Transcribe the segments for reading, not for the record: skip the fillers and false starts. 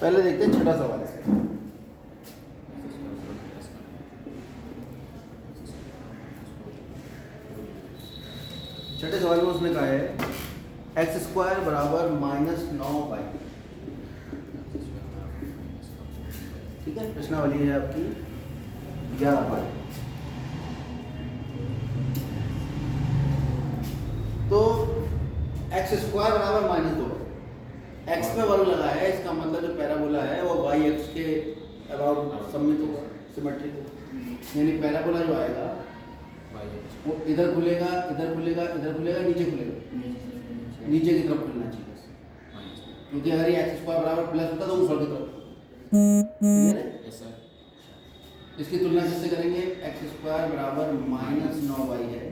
पहले देखते हैं छठा सवाल है। छठे सवाल में उसने कहा है एक्स स्क्वायर बराबर -9y। ठीक है, प्रश्नावली है आपकी 11 पार्ट। तो एक्स स्क्वायर बराबर -2, एक्स में वर्ग लगा है, इसका मतलब जो पैराबोला है वो वाई एक्स के अबाउट सममित होगा, सिमेट्रिक होगा। यानी पैराबोला जो आएगा वो इधर खुलेगा, इधर खुलेगा, इधर खुलेगा, नीचे खुलेगा, नीचे की तरफ खुलना चाहिए, क्योंकि अगर ये एक्स स्क्वायर बराबर प्लस होता तो ऊपर की तरफ। क्लियर है? इसकी तुलना किससे करेंगे? एक्स स्क्वायर बराबर -9y है,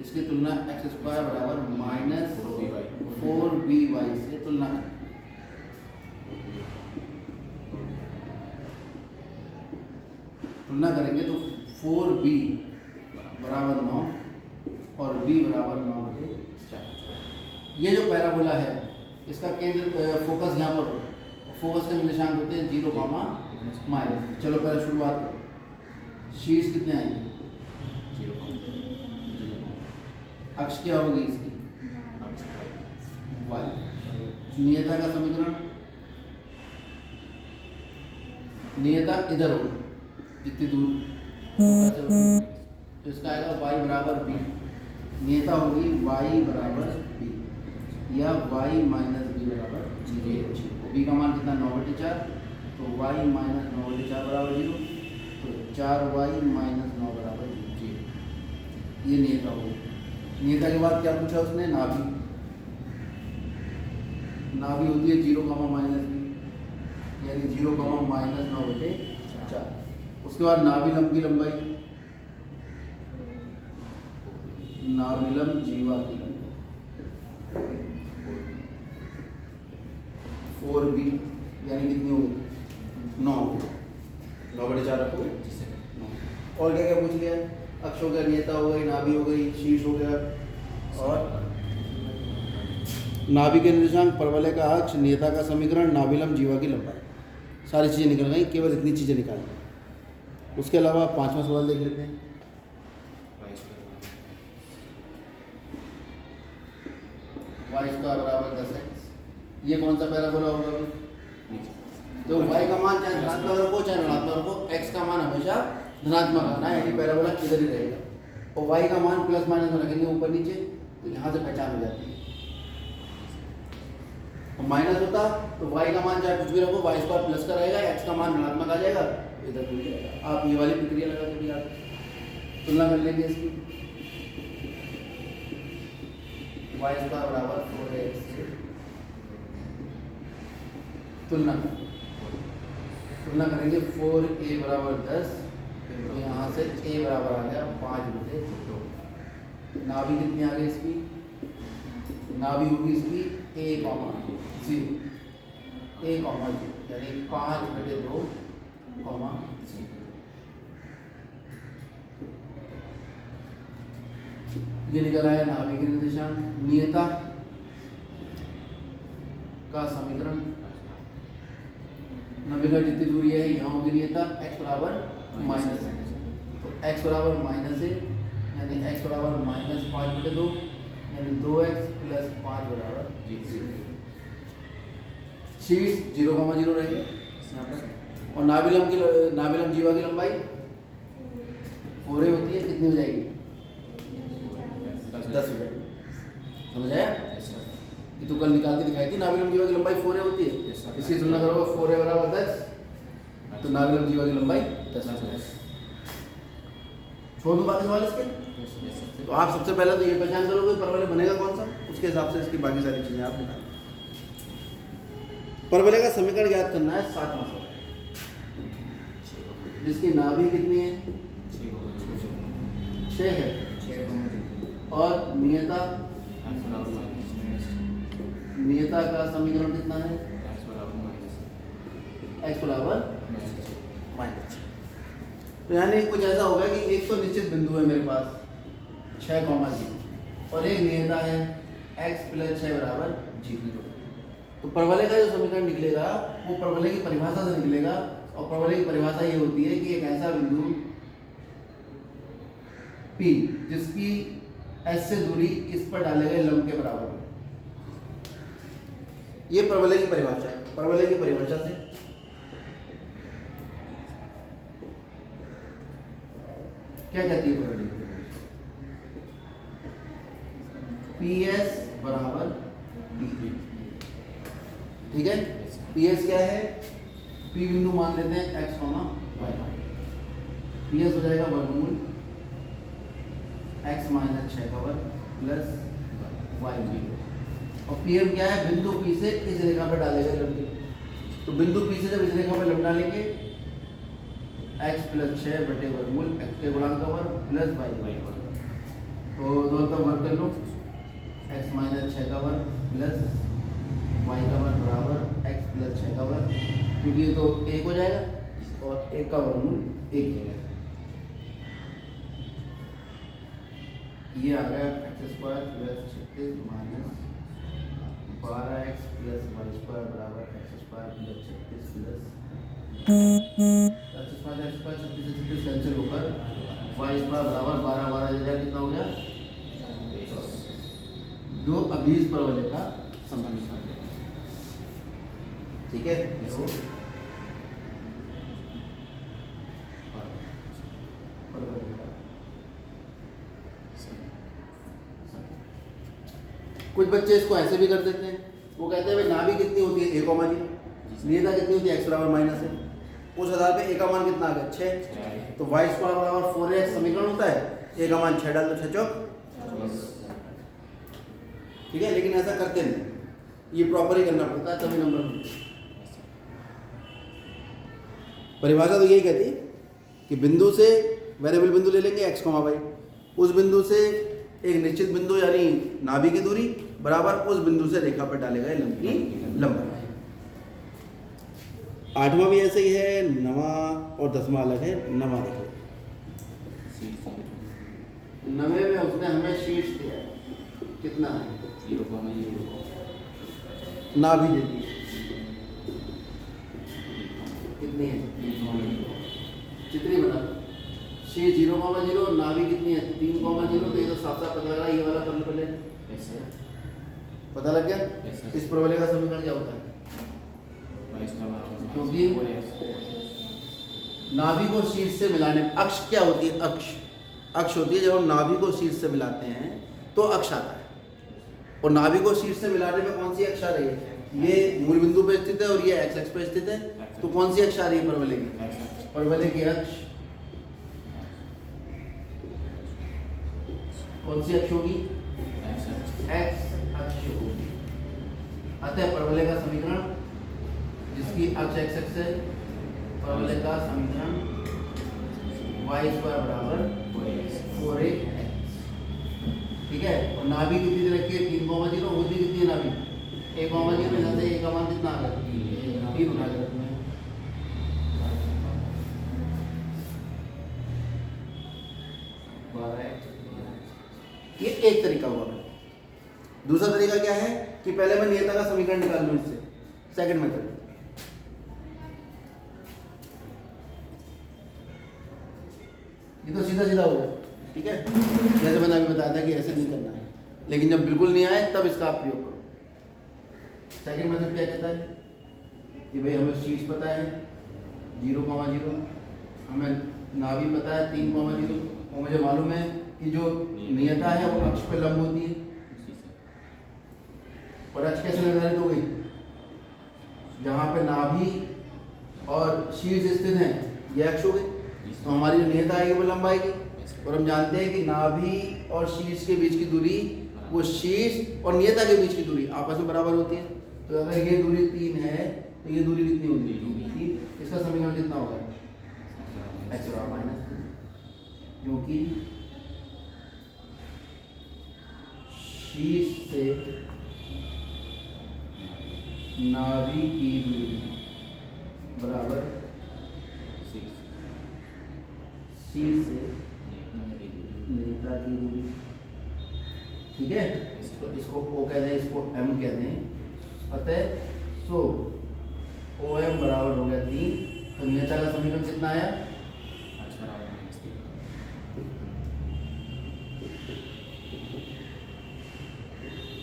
इसकी तुलना एक्स स्क्वायर बराबर -4by से तुलना करें। तुलना करेंगे तो 4b बराबर 9 और b बराबर 9/4। ये जो पैराबोला है इसका केंद्र फोकस यहाँ पर, फोकस के निशान होते हैं 0, -। चलो पहले शुरुआत करो। शीर्ष कितने आएंगे? अक्ष क्या होगी इसकी? y। नियता का समीकरण, नियता इधर होगी जितनी दूर, तो इसका आएगा y बराबर b। नियता होगी y बराबर b या y माइनस b बराबर 0। b का मान कितना? 9/4, तो y माइनस 9/4 बराबर 0, तो 4y माइनस 9 बराबर 0। ये नियता होगी। नियता के बाद क्या पूछा उसने? नाभि। नाभि होती है 0, -b, यानी 0, -9/4। उसके बाद नाभिलंब की लंबाई, नाभिलंब जीवा की लंबाई 4b, यानी कितनी होगी? 9, 9/4 रखो। और क्या क्या पूछ लिया? अक्ष हो गया, नियता हो गई, नाभि हो गई, शीर्ष हो गया, और नाभि के निर्देशांक, परवलय का अक्ष, नियता का समीकरण, नाभिलंब जीवा की लंबाई, सारी चीज़ें निकल गई। केवल इतनी चीज़ें निकालनी। उसके अलावा 5वां सवाल देख लेते हैं। y स्क्वायर बराबर 10x, ये कौन सा पैराबोला होगा? तो y का मान चाहे धनात्मक रखो चाहे ऋणात्मक रखो, x का मान हमेशा धनात्मक आना है, यानी पैराबोला इधर ही रहेगा। और y का मान प्लस माइनस में रखेंगे ऊपर नीचे, तो यहाँ से पहचान हो जाती है। और माइनस होता तो y का मान चाहे कुछ भी रखो, y स्क्वायर प्लस का रहेगा, x का मान ऋणात्मक आ जाएगा, इधर खुल जाएगा। आप ये वाली प्रक्रिया लगा के भी आप तुलना कर लेंगे इसकी। y स्क्वायर बराबर 4x से तुलना करेंगे। 4a बराबर 10, तो यहाँ से a बराबर आ गया 5/2। नाभि कितनी आ गई इसकी? नाभि होगी इसकी a, 0, यानी 5/2, 0। ये निकल आया नाभि के निर्देशांक। नियता का समीकरण, नवीकरण जितनी दूरी है यहाँ होगी नियता, x बराबर माइनस, तो x बराबर -a, यानी x बराबर -5/2, यानी 2x + 5 बराबर 0। शीर्ष 0, रहेंगे यहाँ पर। और नाभिलंब जीवा की लंबाई 4a होती है, कितनी हो जाएगी? 10 हो जाएगी। समझ आया? ये तो कल निकाल के दिखाई थी। नाभिलंब जीवा की लंबाई 4a होती है, इसकी तुलना करोगे 4a बराबर 10, तो नाभिलंब जीवा की लंबाई 10 हो जाएगी। छोड़ दो बाकी सवाल इसके। तो आप सबसे पहले तो ये पहचान करोगे परवलय बनेगा कौन सा, उसके हिसाब से इसकी बाकी सारी चीजें आप निकालें। परवलय का समीकरण ज्ञात करना है 7वां सवाल, जिसकी नाभि कितनी है? 6 है, और नियता का समीकरण कितना है? x बराबर -6। तो यानी कुछ ऐसा होगा कि एक तो निश्चित बिंदु है मेरे पास 6, 0, और एक नियता है x + 6 = 0। तो परवलय का जो समीकरण निकलेगा वो परवलय की परिभाषा से निकलेगा, और परवलय की परिभाषा ये होती है कि एक ऐसा बिंदु P जिसकी S से दूरी इस पर डाले गए लंब के बराबर है। ये परवलय की परिभाषा है। परवलय की परिभाषा से क्या कहती है परवलय की परिभाषा? PS बराबर D। ठीक है, PS क्या है? P बिंदु मान लेते हैं x, y। PS हो जाएगा वर्गमूल x माइनस 6 का वर्ग प्लस y। और PM क्या है? बिंदु P से इस रेखा पर डाले गए लंब। तो बिंदु P से जब इस रेखा पर लंब डालेंगे x प्लस 6 बटे वर्गमूल x के गुणांक का वर्ग प्लस y। तो दोनों तरफ वर्ग कर लो, x माइनस 6 का वर्ग प्लस y का वर्ग बराबर x प्लस 6 का वर्ग, क्योंकि ये तो 1 हो जाएगा और 1 का वर्गमूल 1 है। ये आ गया x square plus 36 minus 12x plus y square बराबर x square plus 36 plus x square 36 cancel होकर y स्क्वायर बराबर 12 12 कितना हो गया? जो अभीज परवलय का समीकरण है। ठीक है, कुछ बच्चे इसको ऐसे भी कर देते हैं, वो कहते हैं भाई नाभि कितनी होती है? a, नियता कितनी होती है? x बराबर माइनस है। उस आधार पे a का मान कितना आ गया? 6। तो y स्क्वायर बराबर 4x समीकरण होता है, a का मान 6 डाल दो, 6 चौक। ठीक है, लेकिन ऐसा करते नहीं, ये प्रॉपर ही करना पड़ता है तभी नंबर मिलते हैं। परिभाषा तो यही कहती है कि बिंदु से वेरिएबल बिंदु ले लेंगे x, y। उस बिंदु से एक निश्चित बिंदु यानी नाभि की दूरी बराबर उस बिंदु से रेखा पर डाले गए लंब की लंबाई। 8वां भी ऐसे ही है, 9वां और 10वां अलग है। 9वां देखो, 9वें में उसने हमें शीर्ष दिया है, कितना है? 0,0 नाभि दे दी, कितनी है? कितनी बना? शीर्ष 0,0, नाभि कितनी है? 3,0। तो ये तो साफ साफ पता लग रहा है, ये वाला करने पहले पता लग गया। इस परवलय का समीकरण क्या होता है? क्योंकि नाभि को शीर्ष से मिलाने, अक्ष क्या होती है? अक्ष होती है। जब हम नाभि को शीर्ष से मिलाते हैं तो अक्ष आता है, और नाभि को शीर्ष से मिलाने में कौन सी अक्ष आ रही है? ये मूल बिंदु पे स्थित है और ये x पे स्थित है। तो कौन सी अक्ष आ रही है परवलय की? परवलय की अक्ष कौन सी अक्ष होगी? x अक्ष होगी। अतः परवलय का समीकरण जिसकी अक्ष x है, परवलय का समीकरण y स्क्वायर बराबर 4ax। ठीक है, और नाभि कितनी रखी है? 3,0। होती कितनी है नाभि? 1,0। यहाँ से a का मान कितना आ गया? 3 उठा के रखना है। ये एक तरीका हुआ। दूसरा तरीका क्या है कि पहले मैं नियता का समीकरण निकाल लूं इससे, सेकंड मेथड। ये तो सीधा सीधा हो गया। ठीक है, जैसे मैंने अभी बताया था कि ऐसे नहीं करना है, लेकिन जब बिल्कुल नहीं आए तब इसका आप प्रयोग करो। सेकंड मेथड क्या कहता है कि भाई हमें शीर्ष पता है 0,0, हमें नाभि पता है 3,0, और मुझे मालूम है कि जो नियता है वो अक्ष पे लंब होती है। और अक्ष कैसे निर्धारित हो गई? जहाँ पे नाभि और शीर्ष स्थित है ये अक्ष हो गई, तो हमारी जो नियता आएगी वो लंब आएगी। और हम जानते हैं कि नाभि और शीर्ष के बीच की दूरी, वो शीर्ष और नियता के बीच की दूरी आपस में बराबर होती है। तो अगर ये दूरी 3 है तो ये दूरी कितनी होगी? 3। इसका समीकरण कितना होगा? x बराबर माइनस, क्योंकि शीर्ष से नाभि की दूरी बराबर शीर्ष से नियता की दूरी। ठीक है, इसको O कहते हैं, इसको M कहते हैं। अतः सो OM बराबर हो गया 3। तो नियता का समीकरण कितना आया?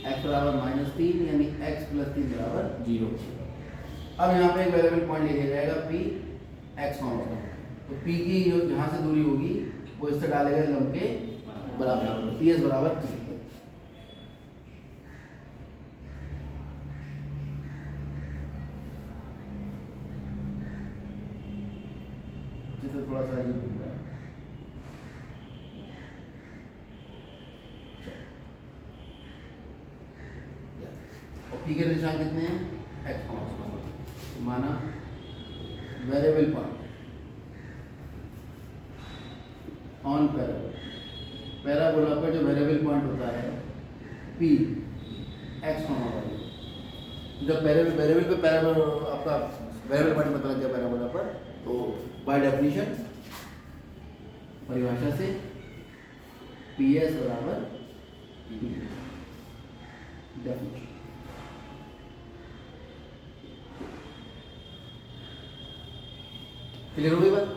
x बराबर -3 यानी x + 3 बराबर 0। अब यहाँ पे एक वेरिएबल पॉइंट लिया जाएगा p x, तो p की जो जहाँ से दूरी होगी वो इससे डाले गए लंब के बराबर, ps बराबर 3। तो थोड़ा सा ये दूर है। और पी के निशान कितने हैं? x, माना वेरिएबल पॉइंट ऑन पैराबोला पर जो वेरिएबल पॉइंट होता है p x, जब वेरिएबल पे पैराबोला आपका वेरिएबल पॉइंट पता लग गया पैराबोला पर, तो बाय डेफिनेशन परिभाषा से PS बराबर डेफिनेशन। क्लियर हो गई बात?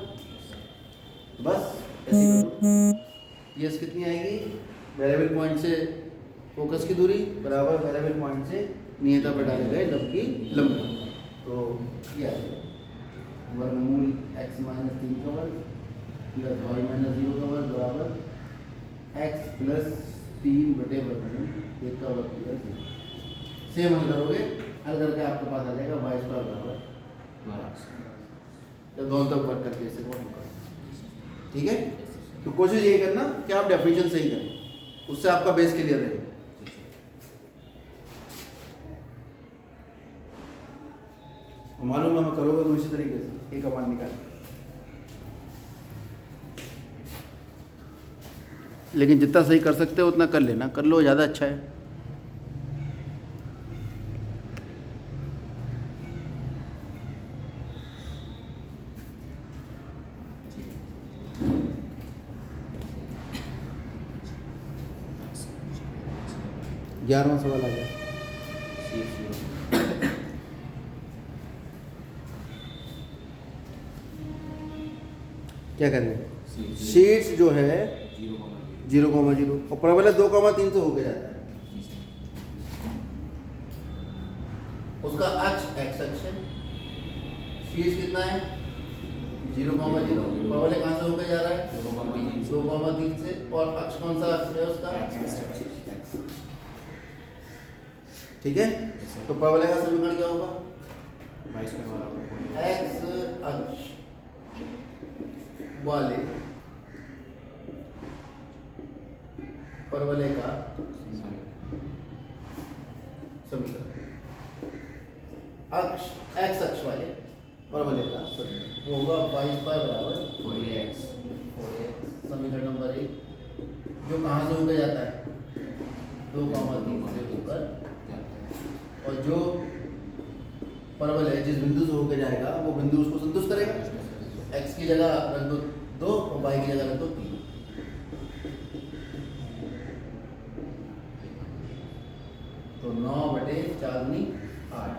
बस ऐसे कर दो। PS कितनी आएगी? वेरिएबल पॉइंट से फोकस की दूरी बराबर वेरिएबल पॉइंट से नियता पर डाले गए लंब की लंबाई। तो क्या है? वर्गमूल x - 3 का वर्ग प्लस y - 0 का वर्ग बराबर x + 3 बटे वर्गमूल 1 का वर्ग प्लस 0। सेम हल करोगे, हल करके आपके पास आ जाएगा y² बराबर 12। तो दोनों तरफ वर्ग करके इसे वर्ग करो। ठीक है, तो कोशिश यही करना कि आप डेफिनेशन सही करें, उससे आपका बेस क्लियर रहेगा। मालूम है, मैं करोगे तो इसी तरीके से एक कमांड निकाल, लेकिन जितना सही कर सकते हो उतना कर लेना, कर लो ज़्यादा अच्छा है। ग्यारहवां सवाल आ गया। क्या कर रहे हैं? शीट्स जो है 0,0 और प्रबल 2,3 से होके जाता है। उसका अक्ष x अक्ष है, शीट्स कितना है 0,0, प्रबल कहाँ से होके जा रहा है 2,3 से, और अक्ष कौन सा अक्ष है उसका? ठीक है, तो प्रबल का समीकरण क्या होगा? x अक्ष वाले परवलय का समीकरण, अक्ष x अक्ष वाले परवलय का समीकरण वो होगा y² बराबर 4x। समीकरण नंबर 1 जो कहाँ से होकर जाता है 2,3 से होकर, और जो परवलय जिस बिंदु से होकर जाएगा वो बिंदु उसको संतुष्ट करेगा। x की जगह रख दो 2 और y की जगह रख दो 3। तो 9/4 8,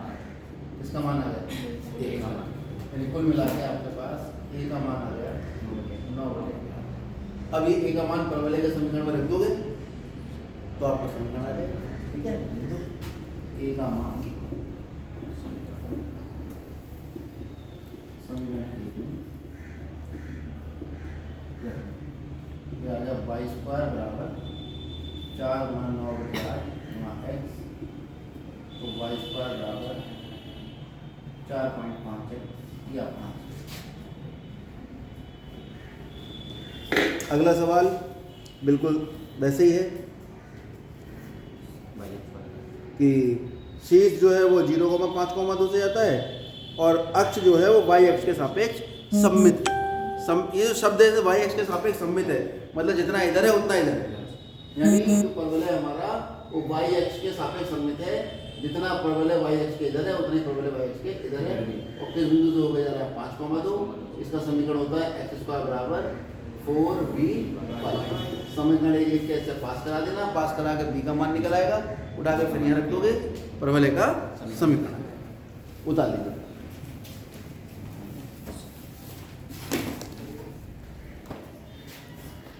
इसका मान आ गया 1, यानी कुल मिला के आपके पास a का मान आ गया 9/4। अब ये a का मान परवलय के समीकरण में रख दोगे तो आपका समीकरण आ जाएगा। ठीक है, तो a का मान y² बराबर 4 × 9/8 x, तो y² बराबर 4.5 या 5। अगला सवाल बिल्कुल वैसे ही है कि शीर्ष जो है वो 0,5,2 से जाता है और अक्ष जो है वो y अक्ष के सापेक्ष सममित। ये जो शब्द है y अक्ष के सापेक्ष सममित है, मतलब जितना इधर है उतना इधर है, यानी जो परवलय हमारा वो y अक्ष के सापेक्ष सममित है। जितना परवलय y अक्ष के इधर है उतना ही परवलय y अक्ष के इधर है। और किस बिंदु से होकर जा रहा है 5,2। इसका समीकरण होता है x² बराबर 4b/5। समीकरण एक कैसे पास करा देना, पास करा कर b का मान निकल आएगा, उठा के फिर यहाँ रख दोगे परवलय का समीकरण। उतार लीजिए।